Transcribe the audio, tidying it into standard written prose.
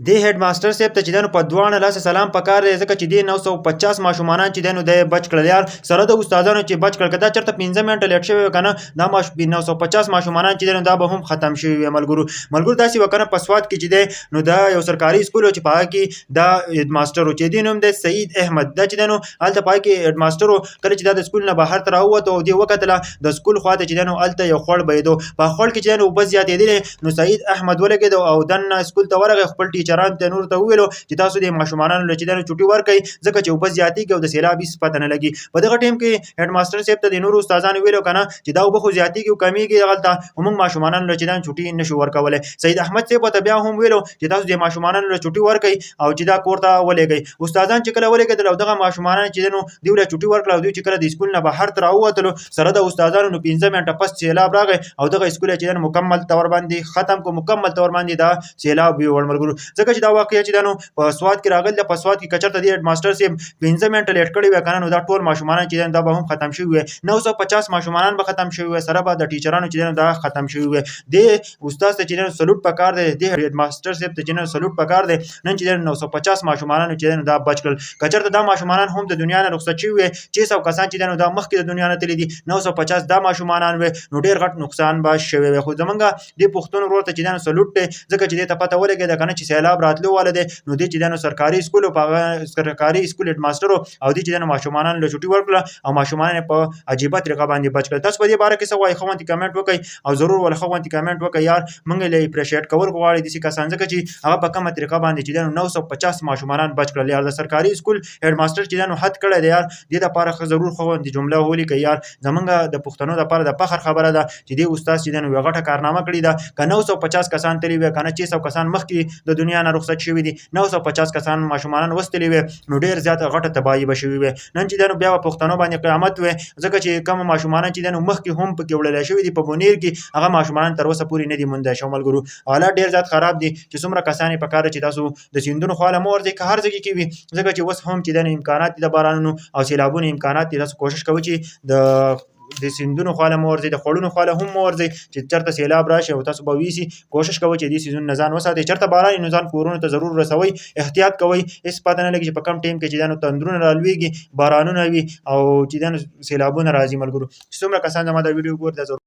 دې هډ ماستر صاحب ته چې دنو په دواړه لاس سلام پکار دی ځکه چې دې 950 ماشومان چې دنو د بچ کړل یار سره د استادانو چې بچ کړل کدا چرته 15 منټه لیټ شوی کنه دا 950 ماشومان چې دنو دا به هم ختم شوی ملګرو تاسو وکنه په سواد کې چې دی نو دا یو سرکاري سکول چې پاه کې دا هډ ماستر چې دی نوم د سعید احمد دا چې دنو الته پاه کې هډ ماستر کله چې دا د سکول نه بهر تر اوته او دی وکتله د سکول خواته چې دنو الته یو خړ بيدو په خړ کې چې دنو بس زیاتې دي نو سعید احمد ولګید او دن سکول ته ورغه خپل ټیچران ته نور ته ویلو چې تاسو د ماشومان له چې دنه چټي ورکړي ځکه چې وبس زیاتی کې او د سیلاب هیڅ پته نه لګي په دغه ټیم کې هډ ماستر صاحب ته د نور استادانو ویلو کنه چې دا وبخو زیاتی کې کمیږي غلطه موږ ماشومان له چې دنه چټي نشو ورکولای سید احمد صاحب ته بیا هم ویلو چې تاسو د ماشومان له چټي ورکړي او چې دا کوړه ولېږي استادان چې کله ولېږي او دغه ماشومان چې دنه دی له چټي ورکړه او دوی چې کله د سکول نه بهر تر اوتلو سره د استادانو 15 منټه پس سیلاب راغی او دغه سکول چې دنه مکمل تور باندې ختم کو مکمل تور باندې دا سیلاب وی ورملګرو ځکه چې دا واقعي چې دنو په سواد کې راغل د پسواد کې کچرته دی هډ ماستر صاحب 15 منټه لیټ کړی و کنه نو دا ټول ماشومان چې دا به هم ختم شوی 950 ماشومان به ختم شوی سره به د ټیچرانو چې دا ختم شوی د استاد ته چې سلوټ پکار دی د هډ ماستر صاحب ته چې سلوټ پکار دی نن چې 950 ماشومان چې دا بچ کړل کچرته دا ماشومان هم د دنیا نه رخصت شوی 600 کسان چې دا مخکې د دنیا نه تللی دي 950 دا ماشومان و نو ډیر غټ نقصان به شوی خو زمونږ د پښتون ورته چې دا سلوټ دی ځکه چې ته پته ولګي دا کنه چې سیلاب راتلو والده نو دې چې دنو سرکاري سکول او سرکاري سکول هډ ماستر او دې چې دنو ماشومان له چټي ورکړه او ماشومان په عجیبه طریقه باندې بچ کړل تاسو په دې باره کې څه وایي خو انت کمنټ وکړئ او ضرور ول خو انت کمنټ وکړئ یار مونږ له اپریشیټ کول غواړي د کسان ځکه چې هغه په کومه طریقه باندې چې دنو 950 ماشومان بچ کړل یار د سرکاري سکول هډ ماستر چې دنو حد کړی دی یار دې لپاره ضرور خو انت جمله ولي کوي یار زمونږ د پښتنو لپاره د فخر خبره ده چې دې استاد چې دنو غټه کارنامه کړې ده ک 950 کسان تللی وي کنه 600 کسان مخکې د دنیا نه رخصت شوی دي 950 کسان ماشومان وستلی وي نو ډیر زیات غټه تباہي بشوي وي نن چې دنو بیا پښتنو باندې قیامت وي ځکه چې کوم ماشومان چې دنو مخکې هم پکې وړل شوی دي په بونیر کې هغه ماشومان تر اوسه پورې نه دي مونږ شاملګرو حالات ډیر زیات خراب دي چې څومره کسان په کار چې تاسو د سیندونو خواله مور دي که هر ځای کې وي ځکه چې وس هم چې د امکانات د بارانونو او سیلابونو امکانات دي تاسو کوشش کوئ چې د سیندونو خواله مورځي د خړونو خواله هم مورځي چې چرته سیلاب راشي او تاسو به ویسي کوشش کوئ چې دې سیزون نزان وساتئ چرته باران نزان کورونو ته ضرور رسوي احتیاط کوئ هیڅ پته نه لګي چې په کم ټیم کې چې دانو تندرونه رالويږي بارانونه وي او چې دانو سیلابونه راځي ملګرو څومره کسان زما د ویډیو ګور د